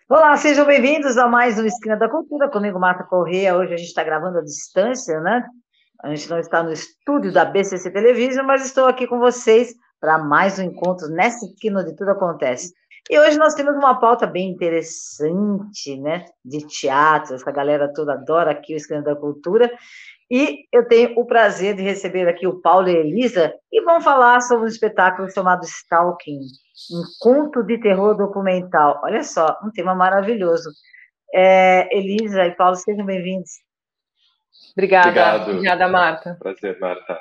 Olá, sejam bem-vindos a mais um Esquina da Cultura, comigo, Marta Corrêa. Hoje a gente está gravando à distância, né? A gente não está no estúdio da BCC Television, mas estou aqui com vocês para mais um encontro nessa esquina onde tudo acontece. E hoje nós temos uma pauta bem interessante, né? De teatro, essa galera toda adora aqui o Esquina da Cultura. E eu tenho o prazer de receber aqui o Paulo e a Elisa, e vão falar sobre um espetáculo chamado Stalking, um conto de terror documental. Olha só, um tema maravilhoso. Elisa e Paulo, sejam bem-vindos. Obrigado. Obrigada, Marta. Prazer, Marta.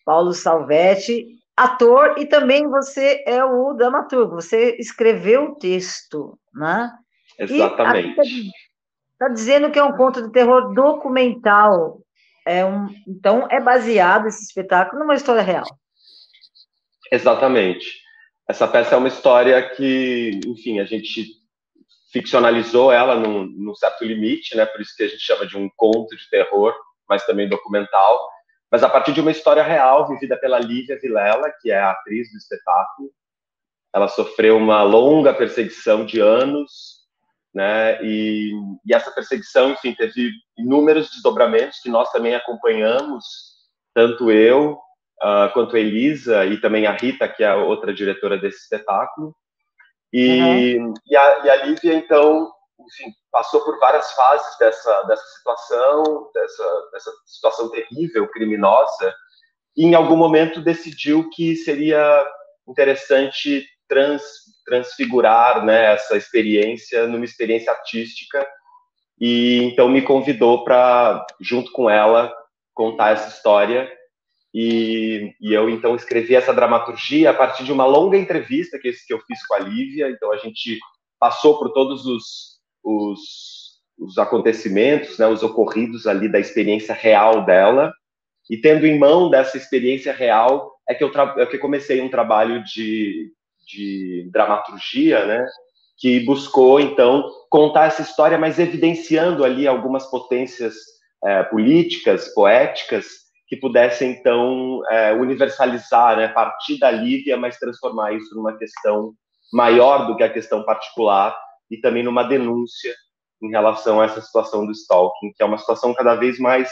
Paulo Salvetti, ator, e também você é o dramaturgo, você escreveu o texto, né? Exatamente. Está dizendo que é um conto de terror documental. Então, é baseado esse espetáculo numa história real. Exatamente. Essa peça é uma história que, enfim, a gente ficcionalizou ela num certo limite, né? Por isso que a gente chama de um conto de terror, mas também documental. Mas a partir de uma história real, vivida pela Lívia Vilela, que é a atriz do espetáculo. Ela sofreu uma longa perseguição de anos, né? E essa perseguição, enfim, teve inúmeros desdobramentos que nós também acompanhamos, tanto eu quanto a Elisa e também a Rita, que é a outra diretora desse espetáculo. E a Lívia, então, enfim, passou por várias fases dessa situação terrível, criminosa, e em algum momento decidiu que seria interessante transfigurar, né, essa experiência numa experiência artística, e então me convidou para, junto com ela, contar essa história. E eu, então, escrevi essa dramaturgia a partir de uma longa entrevista que eu fiz com a Lívia. Então, a gente passou por todos os acontecimentos, né, os ocorridos ali da experiência real dela. E tendo em mão dessa experiência real, é que eu comecei um trabalho de dramaturgia, né, que buscou, então, contar essa história, mas evidenciando ali algumas potências políticas, poéticas, que pudessem, então, universalizar, né, partir da Lívia, mas transformar isso numa questão maior do que a questão particular e também numa denúncia em relação a essa situação do stalking, que é uma situação cada vez mais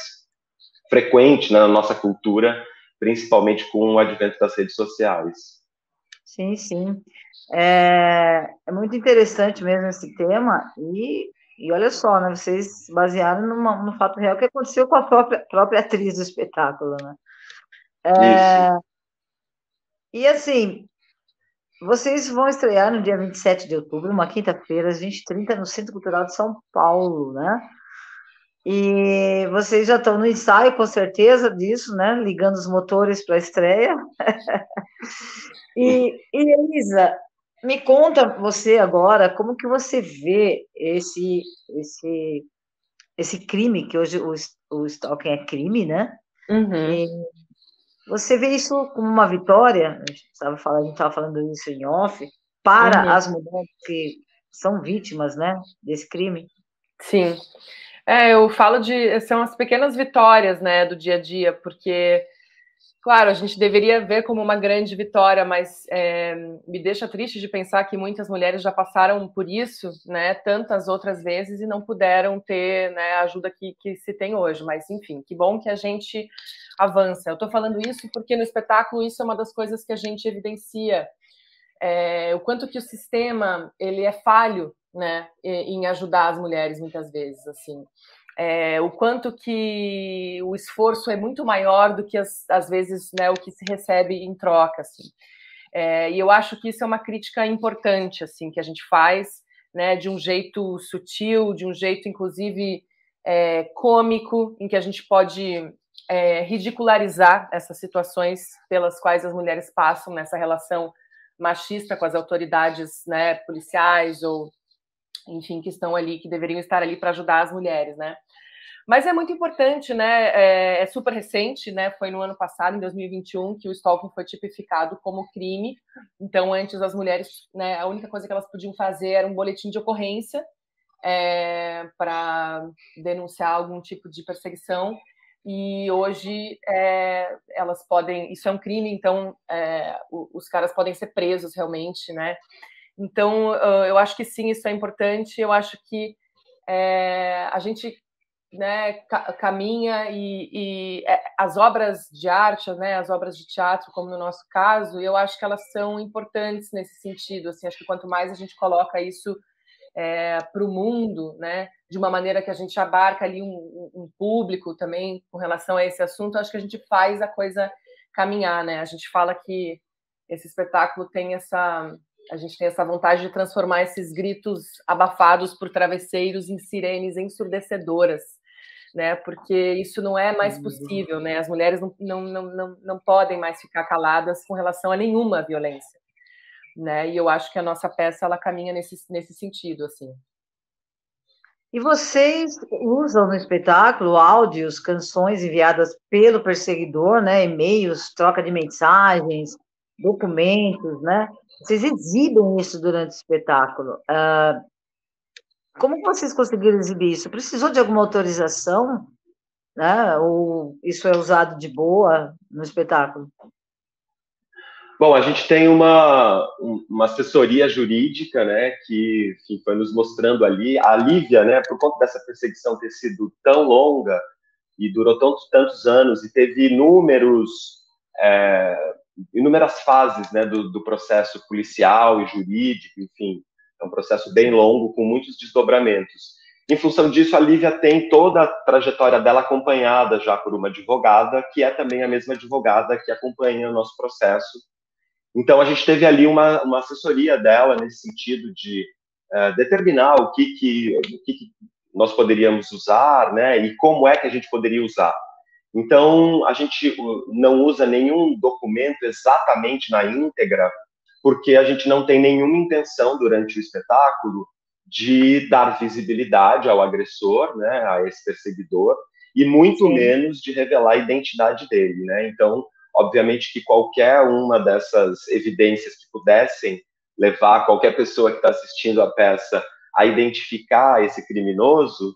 frequente, né, na nossa cultura, principalmente com o advento das redes sociais. Sim, sim. É muito interessante mesmo esse tema, e olha só, né, vocês se basearam no fato real que aconteceu com a própria atriz do espetáculo, né? Isso. E assim, vocês vão estrear no dia 27 de outubro, uma quinta-feira, às 20h30, no Centro Cultural de São Paulo, né? E vocês já estão no ensaio, com certeza, disso, né? Ligando os motores para a estreia. E Elisa, me conta você agora, como que você vê esse crime, que hoje o stalking é crime, né? E você vê isso como uma vitória? A gente estava falando isso em off, para as mulheres que são vítimas, né, desse crime? Sim. Eu falo são as pequenas vitórias, né, do dia a dia, porque, claro, a gente deveria ver como uma grande vitória, mas me deixa triste de pensar que muitas mulheres já passaram por isso, né, tantas outras vezes e não puderam ter, né, a ajuda que se tem hoje. Mas, enfim, que bom que a gente avança. Eu estou falando isso porque no espetáculo isso é uma das coisas que a gente evidencia, o quanto que o sistema ele é falho, né, em ajudar as mulheres muitas vezes, assim. O quanto que o esforço é muito maior do que às vezes, né, o que se recebe em troca, assim. E eu acho que isso é uma crítica importante, assim, que a gente faz, né, de um jeito sutil, de um jeito inclusive cômico, em que a gente pode ridicularizar essas situações pelas quais as mulheres passam nessa relação machista com as autoridades, né, policiais ou, enfim, que estão ali, que deveriam estar ali para ajudar as mulheres, né? Mas é muito importante, né? É super recente, né? Foi no ano passado, em 2021, que o stalking foi tipificado como crime. Então, antes as mulheres, né, a única coisa que elas podiam fazer era um boletim de ocorrência para denunciar algum tipo de perseguição, e hoje elas podem, isso é um crime, então os caras podem ser presos realmente, né? Então eu acho que sim, isso é importante. Eu acho que a gente, né, caminha e as obras de arte, né, as obras de teatro, como no nosso caso, eu acho que elas são importantes nesse sentido. Assim, acho que quanto mais a gente coloca isso para o mundo, né, de uma maneira que a gente abarca ali um público também com relação a esse assunto, acho que a gente faz a coisa caminhar, né? A gente fala que esse espetáculo tem a gente tem essa vontade de transformar esses gritos abafados por travesseiros em sirenes ensurdecedoras, né? Porque isso não é mais possível, né? As mulheres não podem mais ficar caladas com relação a nenhuma violência, né? E eu acho que a nossa peça ela caminha nesse sentido, assim. E vocês usam no espetáculo áudios, canções enviadas pelo perseguidor, né? E-mails, troca de mensagens, documentos, né? Vocês exibem isso durante o espetáculo. Como vocês conseguiram exibir isso? Precisou de alguma autorização, né? Ou isso é usado de boa no espetáculo? Bom, a gente tem uma assessoria jurídica, né, que enfim, foi nos mostrando ali. A Lívia, né, por conta dessa perseguição ter sido tão longa e durou tantos anos e teve inúmeras fases, né, do processo policial e jurídico, enfim, é um processo bem longo, com muitos desdobramentos. Em função disso, a Lívia tem toda a trajetória dela acompanhada já por uma advogada, que é também a mesma advogada que acompanha o nosso processo. Então, a gente teve ali uma assessoria dela nesse sentido de determinar o que nós poderíamos usar, né, e como é que a gente poderia usar. Então, a gente não usa nenhum documento exatamente na íntegra, porque a gente não tem nenhuma intenção durante o espetáculo de dar visibilidade ao agressor, né, a esse perseguidor, e muito menos de revelar a identidade dele, né? Então, obviamente que qualquer uma dessas evidências que pudessem levar qualquer pessoa que está assistindo a peça a identificar esse criminoso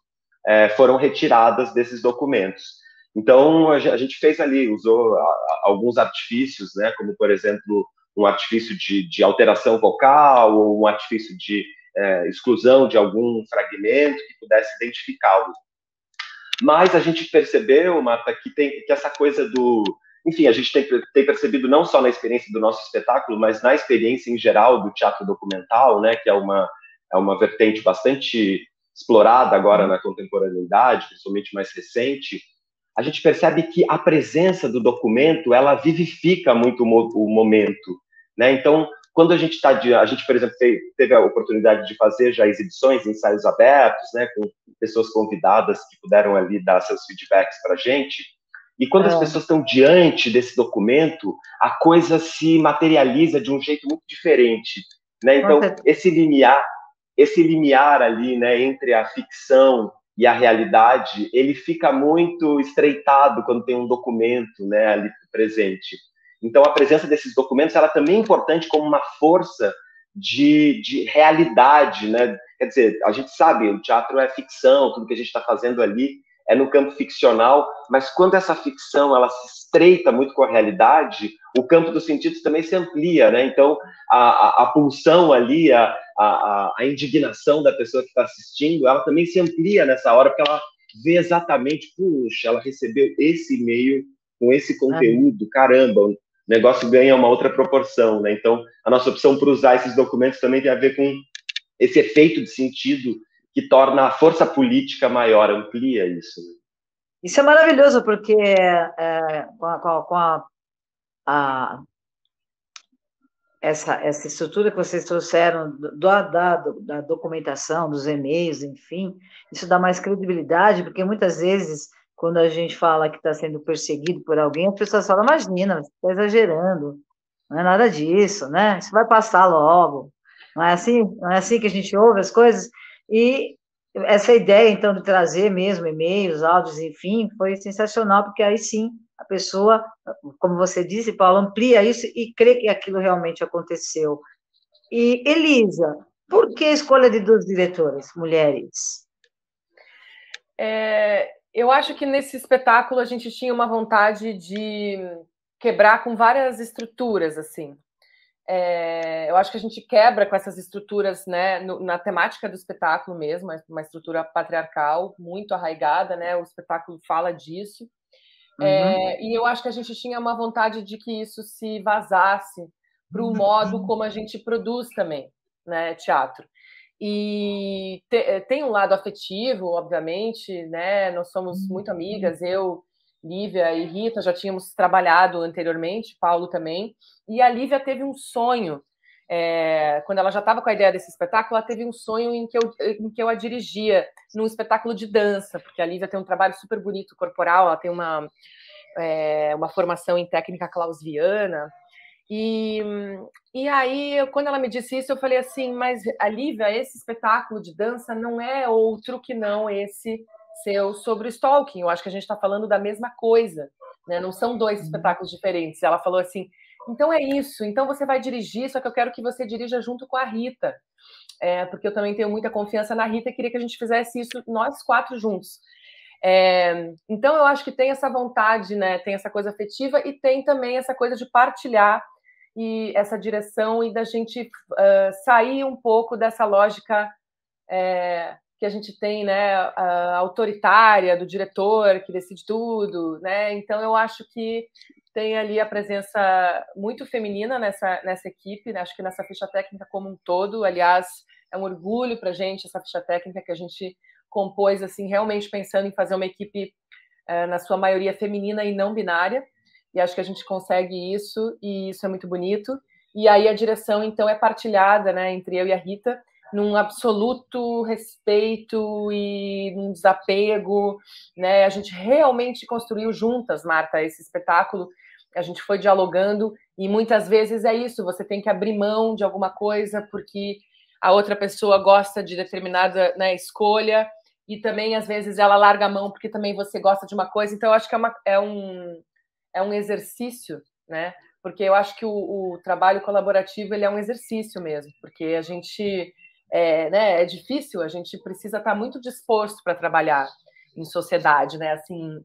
foram retiradas desses documentos. Então, a gente fez ali, usou alguns artifícios, né, como, por exemplo, um artifício de alteração vocal ou um artifício de exclusão de algum fragmento que pudesse identificá-lo. Mas a gente percebeu, Marta, que essa coisa do... Enfim, a gente tem percebido não só na experiência do nosso espetáculo, mas na experiência em geral do teatro documental, né, que é uma vertente bastante explorada agora na contemporaneidade, principalmente mais recente. A gente percebe que a presença do documento, ela vivifica muito o momento, né? Então, quando a gente por exemplo, teve a oportunidade de fazer já exibições, ensaios abertos, né, com pessoas convidadas que puderam ali dar seus feedbacks para a gente. E quando as pessoas estão diante desse documento, a coisa se materializa de um jeito muito diferente, né? Então, esse limiar ali, né, entre a ficção e a realidade, ele fica muito estreitado quando tem um documento, né, ali presente. Então, a presença desses documentos, ela também é importante como uma força de realidade, né? Quer dizer, a gente sabe, o teatro é ficção, tudo que a gente está fazendo ali é no campo ficcional, mas quando essa ficção ela se estreita muito com a realidade, o campo dos sentidos também se amplia, né? Então, a pulsão ali, a indignação da pessoa que está assistindo, ela também se amplia nessa hora, porque ela vê exatamente, puxa, ela recebeu esse e-mail com esse conteúdo, caramba, o negócio ganha uma outra proporção, né? Então, a nossa opção por usar esses documentos também tem a ver com esse efeito de sentido que torna a força política maior, amplia isso. Isso é maravilhoso, porque com essa estrutura que vocês trouxeram da documentação, dos e-mails, enfim, isso dá mais credibilidade, porque muitas vezes, quando a gente fala que está sendo perseguido por alguém, as pessoas falam, imagina, você está exagerando, não é nada disso, né? Isso vai passar logo. Não é assim que a gente ouve as coisas? E essa ideia, então, de trazer mesmo e-mails, áudios, enfim, foi sensacional, porque aí sim a pessoa, como você disse, Paulo, amplia isso e crê que aquilo realmente aconteceu. E, Elisa, Por que a escolha de duas diretoras, mulheres? Eu acho que nesse espetáculo a gente tinha uma vontade de quebrar com várias estruturas, assim. Eu acho que a gente quebra com essas estruturas, né, na temática do espetáculo mesmo, uma estrutura patriarcal muito arraigada, né? O espetáculo fala disso. E eu acho que a gente tinha uma vontade de que isso se vazasse para o modo como a gente produz também, né, teatro. E tem um lado afetivo, obviamente, né? Nós somos muito amigas, eu, Lívia e Rita já tínhamos trabalhado anteriormente, Paulo também, e a Lívia teve um sonho, quando ela já estava com a ideia desse espetáculo, ela teve um sonho em que eu a dirigia num espetáculo de dança, porque a Lívia tem um trabalho super bonito corporal, ela tem uma formação em técnica clausiana. E aí, quando ela me disse isso, eu falei assim, mas, Lívia, esse espetáculo de dança não é outro que não esse seu sobre o stalking. Eu acho que a gente está falando da mesma coisa, né? Não são dois espetáculos diferentes. Ela falou assim, então é isso, então você vai dirigir, só que eu quero que você dirija junto com a Rita, porque eu também tenho muita confiança na Rita e queria que a gente fizesse isso nós quatro juntos. Então eu acho que tem essa vontade, né? Tem essa coisa afetiva e tem também essa coisa de partilhar e essa direção e da gente sair um pouco dessa lógica que a gente tem, né, autoritária do diretor que decide tudo, né? Então eu acho que tem ali a presença muito feminina nessa equipe, né? Acho que nessa ficha técnica como um todo. Aliás, é um orgulho para a gente essa ficha técnica que a gente compôs assim realmente pensando em fazer uma equipe na sua maioria feminina e não binária. E acho que a gente consegue isso, e isso é muito bonito. E aí a direção, então, é partilhada, né, entre eu e a Rita, num absoluto respeito e num desapego, né? A gente realmente construiu juntas, Marta, esse espetáculo. A gente foi dialogando e muitas vezes é isso, você tem que abrir mão de alguma coisa porque a outra pessoa gosta de determinada, né, escolha, e também às vezes ela larga a mão porque também você gosta de uma coisa. Então eu acho que é um exercício, né? Porque eu acho que o trabalho colaborativo ele é um exercício mesmo, porque a gente né, é difícil, a gente precisa estar muito disposto para trabalhar em sociedade, né, assim,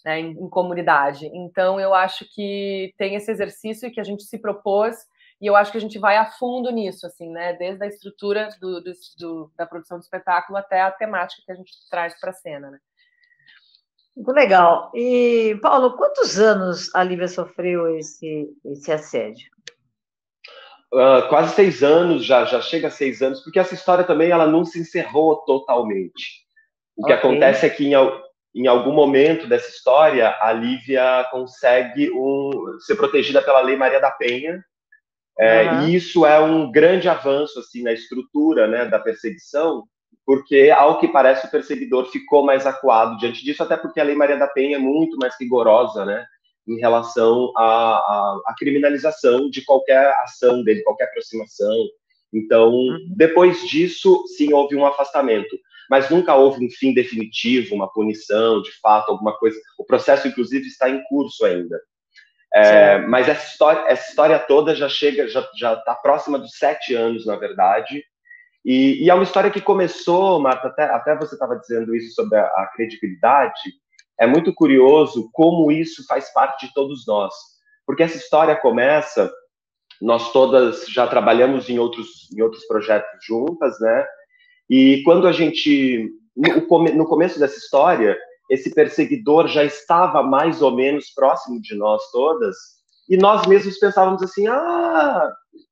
em comunidade. Então eu acho que tem esse exercício que a gente se propôs e eu acho que a gente vai a fundo nisso, assim, né, desde a estrutura da produção do espetáculo até a temática que a gente traz para a cena, né. Muito legal. E, Paulo, quantos anos a Lívia sofreu esse assédio? Quase 6 anos, já chega a 6 anos, porque essa história também ela não se encerrou totalmente. O que acontece é que em algum momento dessa história, a Lívia consegue ser protegida pela Lei Maria da Penha, e isso é um grande avanço assim, na estrutura, né, da perseguição, porque, ao que parece, o perseguidor ficou mais acuado diante disso, até porque a Lei Maria da Penha é muito mais rigorosa, né, em relação à criminalização de qualquer ação dele, qualquer aproximação. Então, depois disso, sim, houve um afastamento, mas nunca houve um fim definitivo, uma punição, de fato, alguma coisa. O processo, inclusive, está em curso ainda. Mas essa história toda já está próxima dos 7 anos, na verdade. E é uma história que começou, Marta, até você estava dizendo isso sobre a credibilidade. É muito curioso como isso faz parte de todos nós. Porque essa história começa, nós todas já trabalhamos em outros projetos juntas, né? E quando a gente, no começo dessa história, esse perseguidor já estava mais ou menos próximo de nós todas, e nós mesmos pensávamos assim,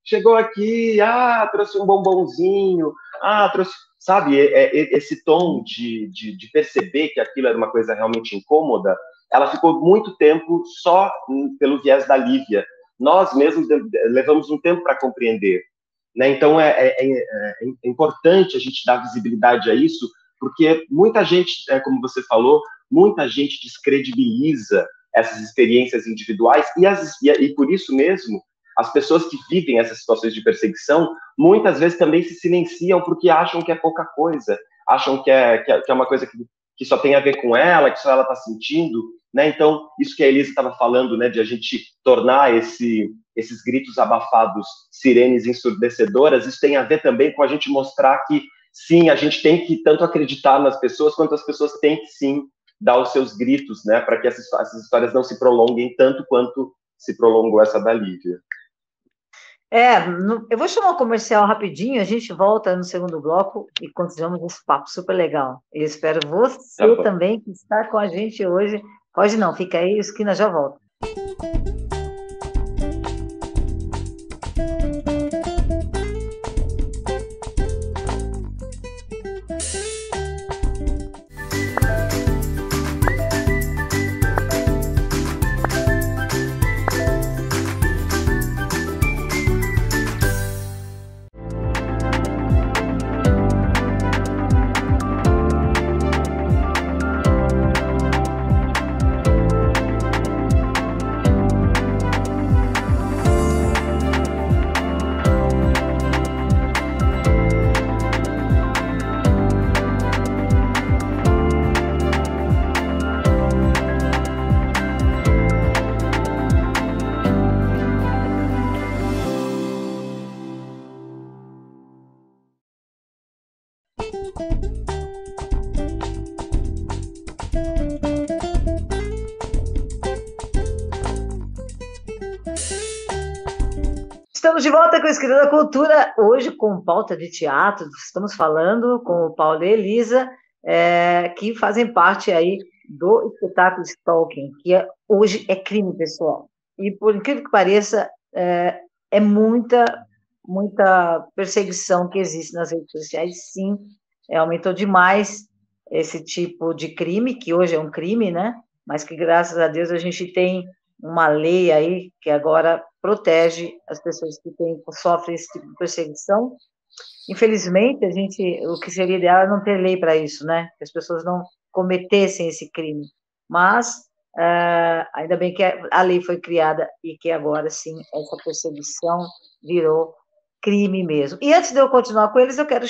chegou aqui, trouxe um bombonzinho, trouxe, sabe, esse tom de perceber que aquilo era uma coisa realmente incômoda, ela ficou muito tempo só pelo viés da Lívia. Nós mesmos levamos um tempo para compreender. Né? Então, é importante a gente dar visibilidade a isso, porque muita gente, como você falou, muita gente descredibiliza essas experiências individuais e por isso mesmo, as pessoas que vivem essas situações de perseguição, muitas vezes também se silenciam porque acham que é pouca coisa, acham que é uma coisa que que só tem a ver com ela, que só ela está sentindo, né? Então, isso que a Elisa estava falando, né, de a gente tornar esses gritos abafados sirenes ensurdecedoras, isso tem a ver também com a gente mostrar que, sim, a gente tem que tanto acreditar nas pessoas, quanto as pessoas têm que, sim, dar os seus gritos, né, para que essas histórias não se prolonguem tanto quanto se prolongou essa da Lívia. Eu vou chamar o comercial rapidinho, a gente volta no segundo bloco e continuamos esse papo super legal. Eu espero você também que está com a gente hoje. Pode não, fica aí, o Esquina já volta. Estamos de volta com o Esquina da Cultura, hoje com pauta de teatro. Estamos falando com o Paulo e a Elisa, que fazem parte aí do espetáculo Stalking, que hoje é crime, pessoal. E, por incrível que pareça, é muita perseguição que existe nas redes sociais, sim, aumentou demais esse tipo de crime, que hoje é um crime, né? Mas que, graças a Deus, a gente tem uma lei aí que agora protege as pessoas que sofrem esse tipo de perseguição. Infelizmente, o que seria ideal é não ter lei para isso, né? Que as pessoas não cometessem esse crime. Mas, ainda bem que a lei foi criada e que agora, sim, essa perseguição virou crime mesmo. E antes de eu continuar com eles, eu quero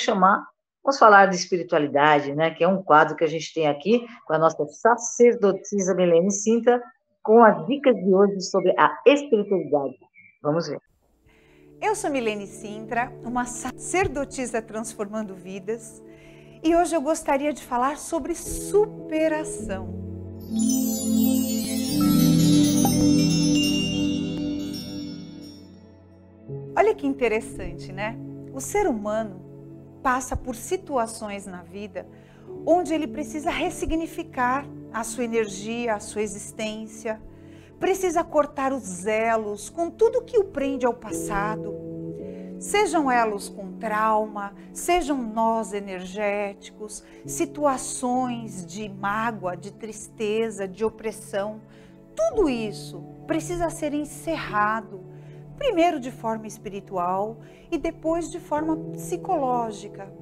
vamos falar de espiritualidade, né? Que é um quadro que a gente tem aqui com a nossa sacerdotisa Milene Sintra, com as dicas de hoje sobre a espiritualidade. Vamos ver. Eu sou Milene Sintra, uma sacerdotisa transformando vidas, e hoje eu gostaria de falar sobre superação. Olha que interessante, né? O ser humano passa por situações na vida onde ele precisa ressignificar a sua energia, a sua existência, precisa cortar os elos com tudo que o prende ao passado, sejam elos com trauma, sejam nós energéticos, situações de mágoa, de tristeza, de opressão, tudo isso precisa ser encerrado, primeiro de forma espiritual e depois de forma psicológica,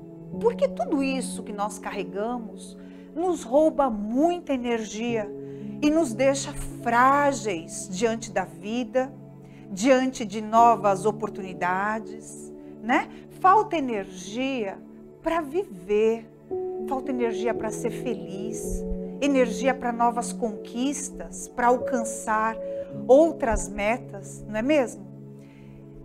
porque tudo isso que nós carregamos nos rouba muita energia e nos deixa frágeis diante da vida, diante de novas oportunidades, né? Falta energia para viver, falta energia para ser feliz, energia para novas conquistas, para alcançar outras metas, não é mesmo?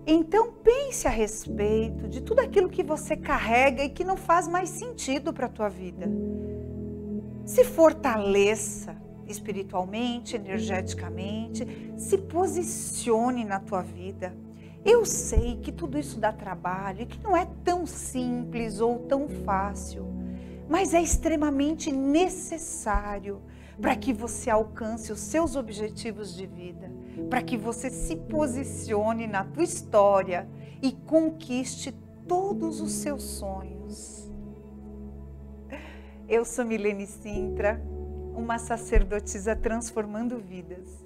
Então pense a respeito de tudo aquilo que você carrega e que não faz mais sentido para a tua vida. Se fortaleça espiritualmente, energeticamente, se posicione na tua vida. Eu sei que tudo isso dá trabalho e que não é tão simples ou tão fácil, mas é extremamente necessário para que você alcance os seus objetivos de vida, para que você se posicione na tua história e conquiste todos os seus sonhos. Eu sou Milene Sintra, uma sacerdotisa transformando vidas.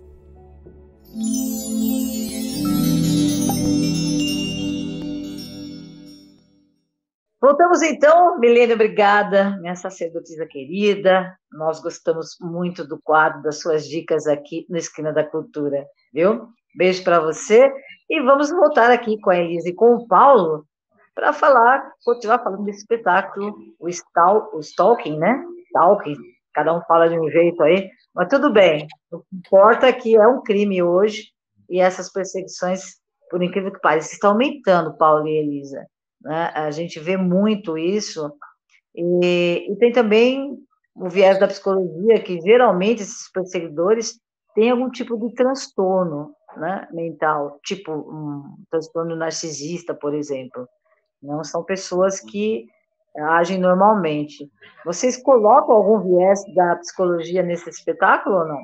Voltamos então, Milene, obrigada, minha sacerdotisa querida. Nós gostamos muito do quadro, das suas dicas aqui no Esquina da Cultura, viu? Beijo para você. E vamos voltar aqui com a Elisa e com o Paulo para continuar falando desse espetáculo, o Stalking, né? Stalking, cada um fala de um jeito aí, mas tudo bem. O que importa é que é um crime hoje, e essas perseguições, por incrível que pareça, estão aumentando, Paulo e Elisa, né? A gente vê muito isso, e tem também o viés da psicologia, que geralmente esses perseguidores têm algum tipo de transtorno, né, mental, tipo um transtorno narcisista, por exemplo. Não são pessoas que agem normalmente. Vocês colocam algum viés da psicologia nesse espetáculo ou não?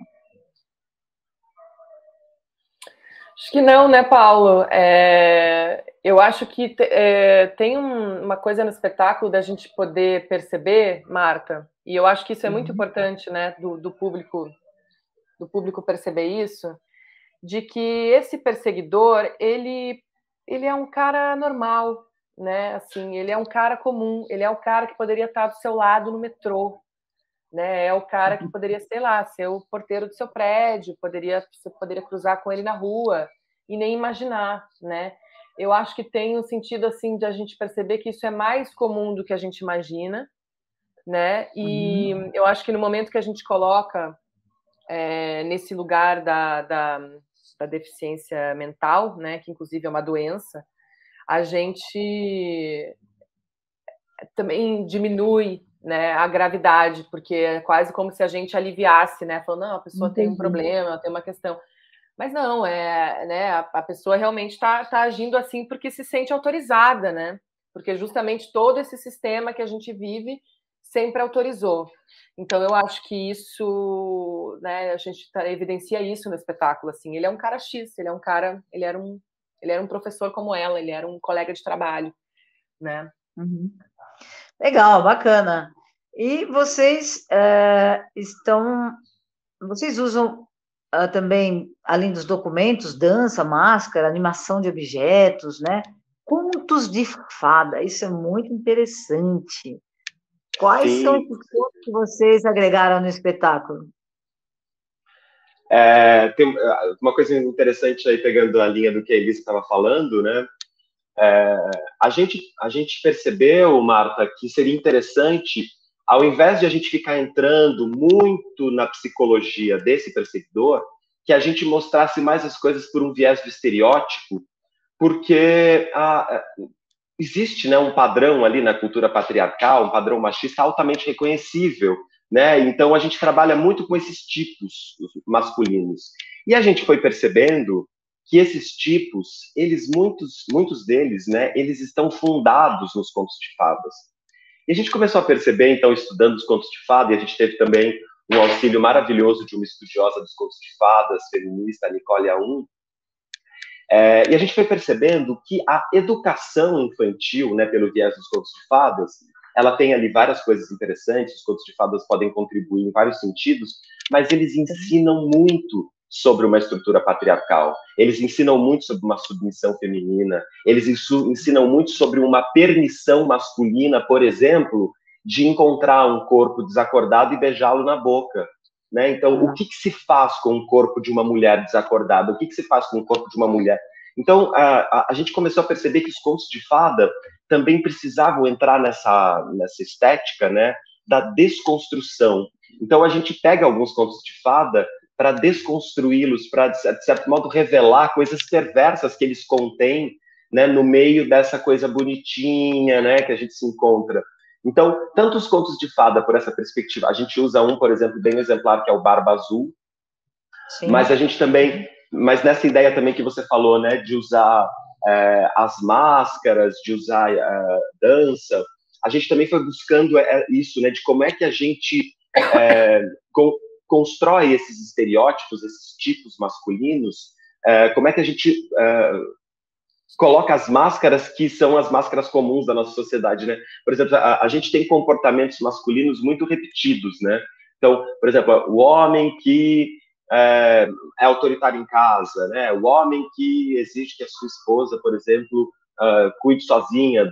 Acho que não, né, Paulo? Eu acho que tem uma coisa no espetáculo da gente poder perceber, Marta, e eu acho que isso é muito importante, né, do público perceber isso, de que esse perseguidor, ele é um cara normal, né? Assim, ele é um cara comum, ele é o cara que poderia estar do seu lado no metrô, né? É o cara que poderia, sei lá, ser o porteiro do seu prédio, você poderia cruzar com ele na rua e nem imaginar, né? Eu acho que tem um sentido assim de a gente perceber que isso é mais comum do que a gente imagina, né? E eu acho que no momento que a gente coloca nesse lugar da deficiência mental, né, que inclusive é uma doença, a gente também diminui, né, a gravidade, porque é quase como se a gente aliviasse, né, falando, não, a pessoa tem um problema, tem uma questão. Mas não, né, a pessoa realmente está agindo assim porque se sente autorizada, né? Porque justamente todo esse sistema que a gente vive sempre autorizou. Então eu acho que isso, né, a gente evidencia isso no espetáculo, assim. Ele é um cara X, ele era um professor como ela, ele era um colega de trabalho, né? Legal, bacana. E vocês vocês usam também, além dos documentos, dança, máscara, animação de objetos, né? Contos de fada, isso é muito interessante. Quais são Sim. esses contos que vocês agregaram no espetáculo? Tem uma coisa interessante aí, pegando a linha do que a Elisa estava falando, né? A gente percebeu, Marta, que seria interessante, ao invés de a gente ficar entrando muito na psicologia desse perseguidor, que a gente mostrasse mais as coisas por um viés do estereótipo, porque existe, né, um padrão ali na cultura patriarcal, um padrão machista altamente reconhecível, né? Então a gente trabalha muito com esses tipos masculinos. E a gente foi percebendo que esses tipos, muitos deles, né, eles estão fundados nos contos de fadas. E a gente começou a perceber, então, estudando os contos de fada, e a gente teve também um auxílio maravilhoso de uma estudiosa dos contos de fadas, feminista, Nicole Aum, e a gente foi percebendo que a educação infantil, né, pelo viés dos contos de fadas, ela tem ali várias coisas interessantes, os contos de fadas podem contribuir em vários sentidos, mas eles ensinam muito sobre uma estrutura patriarcal, eles ensinam muito sobre uma submissão feminina, eles ensinam muito sobre uma permissão masculina, por exemplo, de encontrar um corpo desacordado e beijá-lo na boca. Né? Então, o que se faz com o corpo de uma mulher desacordada? O que se faz com o corpo de uma mulher? Então, a gente começou a perceber que os contos de fada também precisavam entrar nessa estética, né, da desconstrução. Então, a gente pega alguns contos de fada para desconstruí-los, para, de certo modo, revelar coisas perversas que eles contêm, né, no meio dessa coisa bonitinha, né, que a gente se encontra. Então, tanto os contos de fada por essa perspectiva, a gente usa um, por exemplo, bem exemplar, que é o Barba Azul, sim, mas a gente também, mas nessa ideia também que você falou, né, de usar as máscaras, de usar dança, a gente também foi buscando isso, né, de como é que a gente constrói esses estereótipos, esses tipos masculinos, como é que a gente coloca as máscaras que são as máscaras comuns da nossa sociedade, né? Por exemplo, a gente tem comportamentos masculinos muito repetidos, né? Então, por exemplo, o homem que é autoritário em casa, né? O homem que exige que a sua esposa, por exemplo, cuide sozinha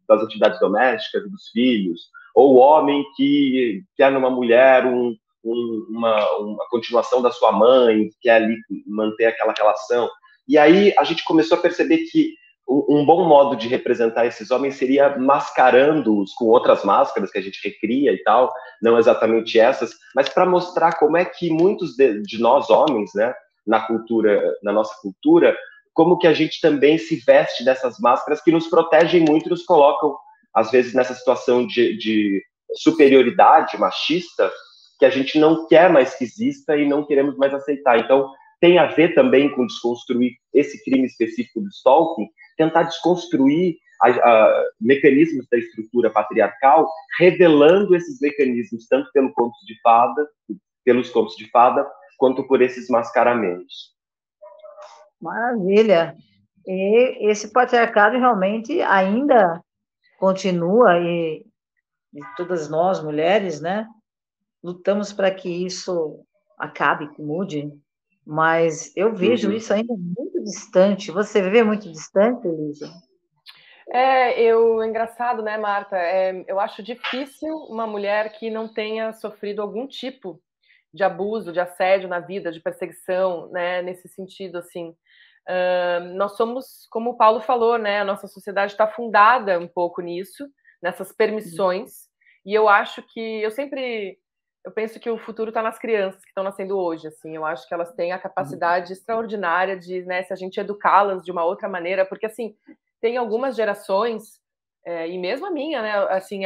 das atividades domésticas e dos filhos, ou o homem que quer numa mulher uma continuação da sua mãe, quer ali manter aquela relação. E aí a gente começou a perceber que um bom modo de representar esses homens seria mascarando-os com outras máscaras que a gente recria e tal, não exatamente essas, mas para mostrar como é que muitos de nós homens, né, na nossa cultura, como que a gente também se veste dessas máscaras que nos protegem muito e nos colocam, às vezes, nessa situação de superioridade machista que a gente não quer mais que exista e não queremos mais aceitar. Então, tem a ver também com desconstruir esse crime específico do stalking, tentar desconstruir mecanismos da estrutura patriarcal, revelando esses mecanismos tanto pelos contos de fada, quanto por esses mascaramentos. Maravilha! E esse patriarcado realmente ainda continua, e todas nós, mulheres, né, lutamos para que isso acabe, que mude, mas eu vejo isso ainda muito distante. Você vê muito distante, Elisa? É engraçado, né, Marta? Eu acho difícil uma mulher que não tenha sofrido algum tipo de abuso, de assédio na vida, de perseguição, né, nesse sentido, assim. Nós somos, como o Paulo falou, né, a nossa sociedade está fundada um pouco nisso, nessas permissões, e eu acho que, eu penso que o futuro está nas crianças que estão nascendo hoje, assim, eu acho que elas têm a capacidade extraordinária de, né, se a gente educá-las de uma outra maneira, porque, assim, tem algumas gerações, e mesmo a minha, né, assim,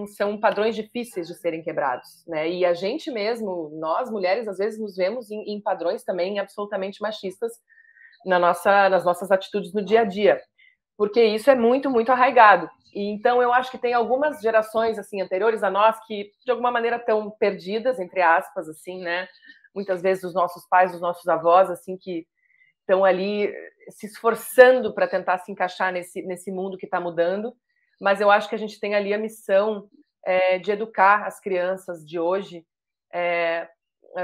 são padrões difíceis de serem quebrados, né, e a gente mesmo, nós mulheres, às vezes nos vemos em padrões também absolutamente machistas nas nossas atitudes no dia a dia, porque isso é muito, muito arraigado. E então eu acho que tem algumas gerações assim anteriores a nós que de alguma maneira estão perdidas, entre aspas, assim, né? Muitas vezes os nossos pais, os nossos avós, assim, que estão ali se esforçando para tentar se encaixar nesse mundo que está mudando. Mas eu acho que a gente tem ali a missão de educar as crianças de hoje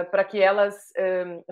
para que elas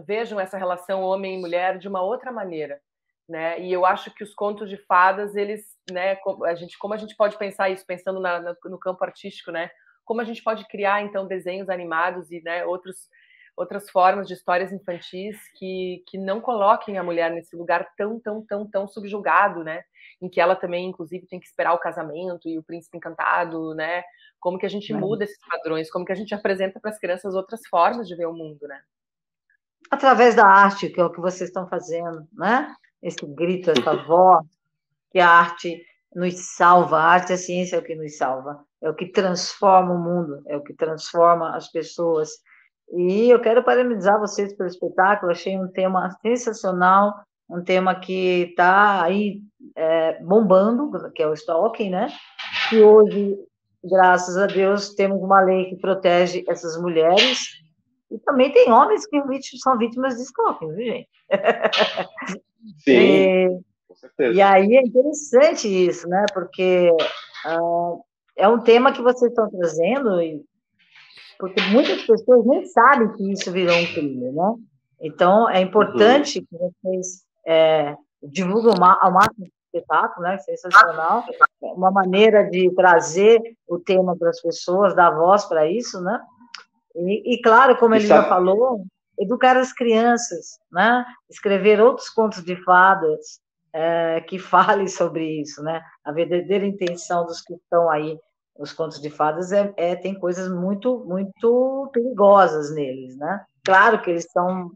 vejam essa relação homem e mulher de uma outra maneira, né? E eu acho que os contos de fadas, eles, né, como a gente pode pensar isso, pensando no campo artístico, né? Como a gente pode criar, então, desenhos animados e, né, outras formas de histórias infantis que não coloquem a mulher nesse lugar tão subjugado, né? Em que ela também, inclusive, tem que esperar o casamento e o príncipe encantado, né? Como que a gente muda esses padrões, como que a gente apresenta para as crianças outras formas de ver o mundo, né? Através da arte, que é o que vocês estão fazendo, né? Esse grito, essa voz, que a arte nos salva, a arte e a ciência é o que nos salva, é o que transforma o mundo, é o que transforma as pessoas. E eu quero parabenizar vocês pelo espetáculo, achei um tema sensacional, um tema que está aí bombando, que é o stalking, né? Que hoje, graças a Deus, temos uma lei que protege essas mulheres, e também tem homens que são vítimas de stalking, viu, gente? Sim, com certeza. E aí é interessante isso, né? Porque é um tema que vocês estão trazendo, porque muitas pessoas nem sabem que isso virou um crime, né? Então, é importante que vocês divulguem ao máximo o espetáculo, né? Sensacional. Uma maneira de trazer o tema para as pessoas, dar voz para isso, né? E claro, como a Elisa falou, educar as crianças, né? Escrever outros contos de fadas que falem sobre isso, né? A verdadeira intenção dos que estão aí, os contos de fadas, tem coisas muito, muito perigosas neles, né? Claro que eles são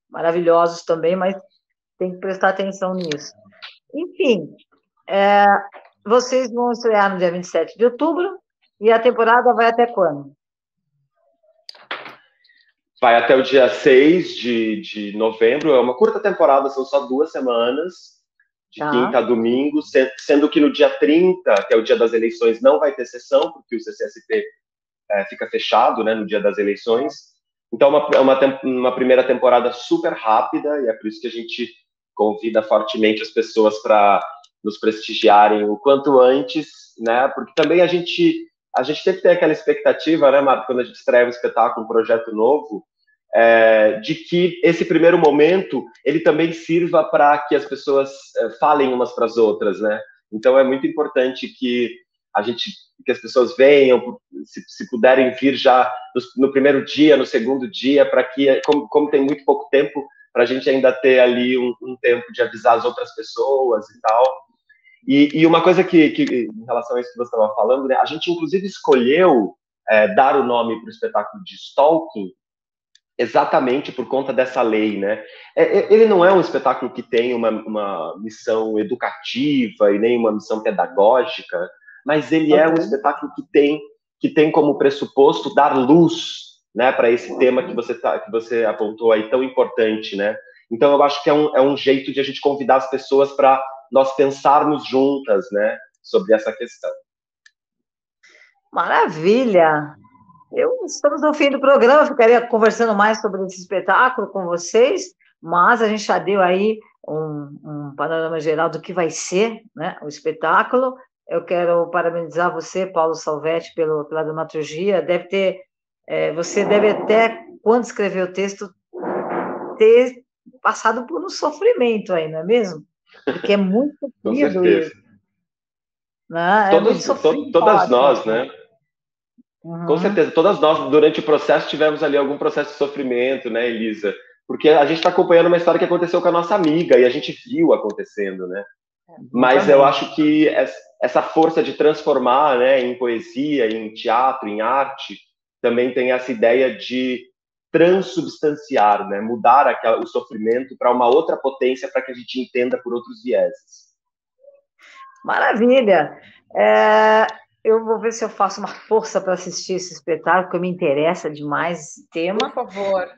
maravilhosos também, mas tem que prestar atenção nisso. Enfim, vocês vão estrear no dia 27 de outubro, e a temporada vai até quando? Vai até o dia 6 de novembro, é uma curta temporada, são só 2 semanas, de quinta a domingo, sendo que no dia 30, que é o dia das eleições, não vai ter sessão, porque o CCSP fica fechado, né, no dia das eleições. Então, uma primeira temporada super rápida, e é por isso que a gente convida fortemente as pessoas para nos prestigiarem o quanto antes, né, porque também a gente sempre tem aquela expectativa, né, Marta, quando a gente estreia um espetáculo, um projeto novo, de que esse primeiro momento ele também sirva para que as pessoas falem umas para as outras, né? Então é muito importante que as pessoas venham, se puderem vir já no primeiro dia, no segundo dia, para que, como tem muito pouco tempo, para a gente ainda ter ali um tempo de avisar as outras pessoas e tal. E uma coisa que, em relação a isso que você estava falando, né, a gente inclusive escolheu dar o nome para o espetáculo de Stalking exatamente por conta dessa lei, né? Ele não é um espetáculo que tem uma missão educativa e nem uma missão pedagógica, mas ele é um espetáculo que tem como pressuposto dar luz, né, para esse tema que você apontou aí, tão importante, né? Então, eu acho que é um jeito de a gente convidar as pessoas para nós pensarmos juntas, né, sobre essa questão. Maravilha! Estamos no fim do programa, eu ficaria conversando mais sobre esse espetáculo com vocês, mas a gente já deu aí um panorama geral do que vai ser, né, o espetáculo. Eu quero parabenizar você, Paulo Salvetti, pela dramaturgia. Você deve até, quando escreveu o texto, ter passado por um sofrimento aí, não é mesmo? Porque é muito sofrido isso. Né? É muito sofrido. Todas nós, né? Com certeza, todas nós, durante o processo, tivemos ali algum processo de sofrimento, né, Elisa? Porque a gente está acompanhando uma história que aconteceu com a nossa amiga e a gente viu acontecendo, né? Mas eu acho que essa força de transformar, né, em poesia, em teatro, em arte, também tem essa ideia de transubstanciar, né? Mudar o sofrimento para uma outra potência para que a gente entenda por outros vieses. Maravilha! Eu vou ver se eu faço uma força para assistir esse espetáculo, porque me interessa demais esse tema. Por favor.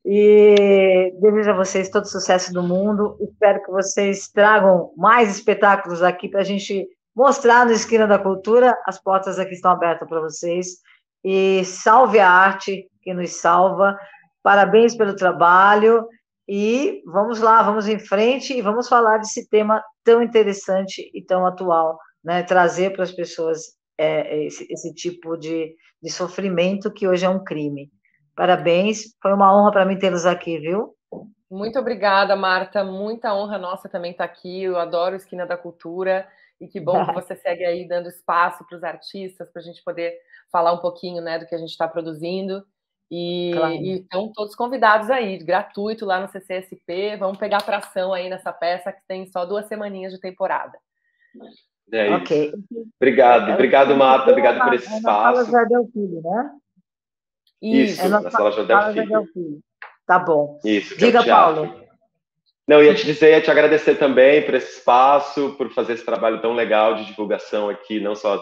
E desejo a vocês todo o sucesso do mundo. Espero que vocês tragam mais espetáculos aqui para a gente mostrar no Esquina da Cultura. As portas aqui estão abertas para vocês. E salve a arte que nos salva. Parabéns pelo trabalho. E vamos lá, vamos em frente e vamos falar desse tema tão interessante e tão atual, né? Trazer para as pessoas esse tipo de sofrimento que hoje é um crime. Parabéns, foi uma honra para mim tê-los aqui, viu? Muito obrigada, Marta, muita honra nossa também estar aqui, eu adoro o Esquina da Cultura, e que bom que você segue aí dando espaço para os artistas, para a gente poder falar um pouquinho, né, do que a gente está produzindo, e estão todos convidados aí, gratuito lá no CCSP, vamos pegar tração aí nessa peça que tem só 2 semaninhas de temporada. É isso. Okay. Obrigado, Marta, obrigado por esse espaço. Na Sala Jardel Filho, né? Isso, na Sala Jardel Filho. Tá bom. Isso, diga, Paulo. Não, ia te agradecer também por esse espaço, por fazer esse trabalho tão legal de divulgação aqui, não só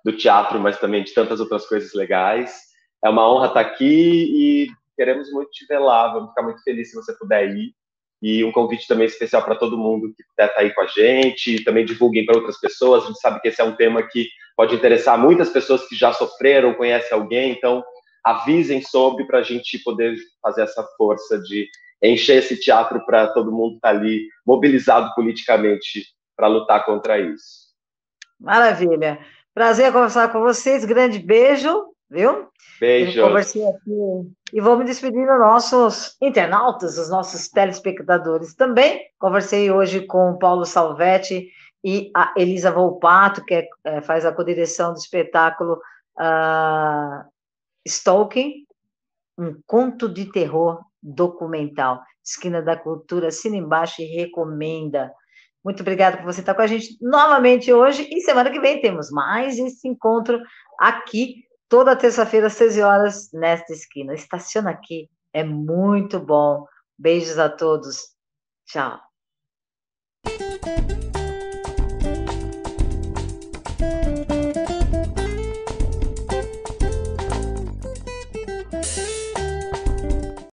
do teatro, mas também de tantas outras coisas legais. É uma honra estar aqui e queremos muito te ver lá, vamos ficar muito felizes se você puder ir. E um convite também especial para todo mundo que puder estar aí com a gente, e também divulguem para outras pessoas. A gente sabe que esse é um tema que pode interessar muitas pessoas que já sofreram, conhecem alguém, então avisem sobre para a gente poder fazer essa força de encher esse teatro para todo mundo estar ali mobilizado politicamente para lutar contra isso. Maravilha. Prazer conversar com vocês, grande beijo, viu? Beijos. Eu conversei aqui e vou me despedir dos nossos internautas, dos nossos telespectadores também. Conversei hoje com o Paulo Salvetti e a Elisa Volpato, que faz a codireção do espetáculo Stalking, um conto de terror documental. Esquina da Cultura, assina embaixo e recomenda. Muito obrigada por você estar com a gente novamente hoje, e semana que vem temos mais esse encontro aqui, toda terça-feira, às 13 horas, nesta esquina. Estaciona aqui, é muito bom. Beijos a todos. Tchau.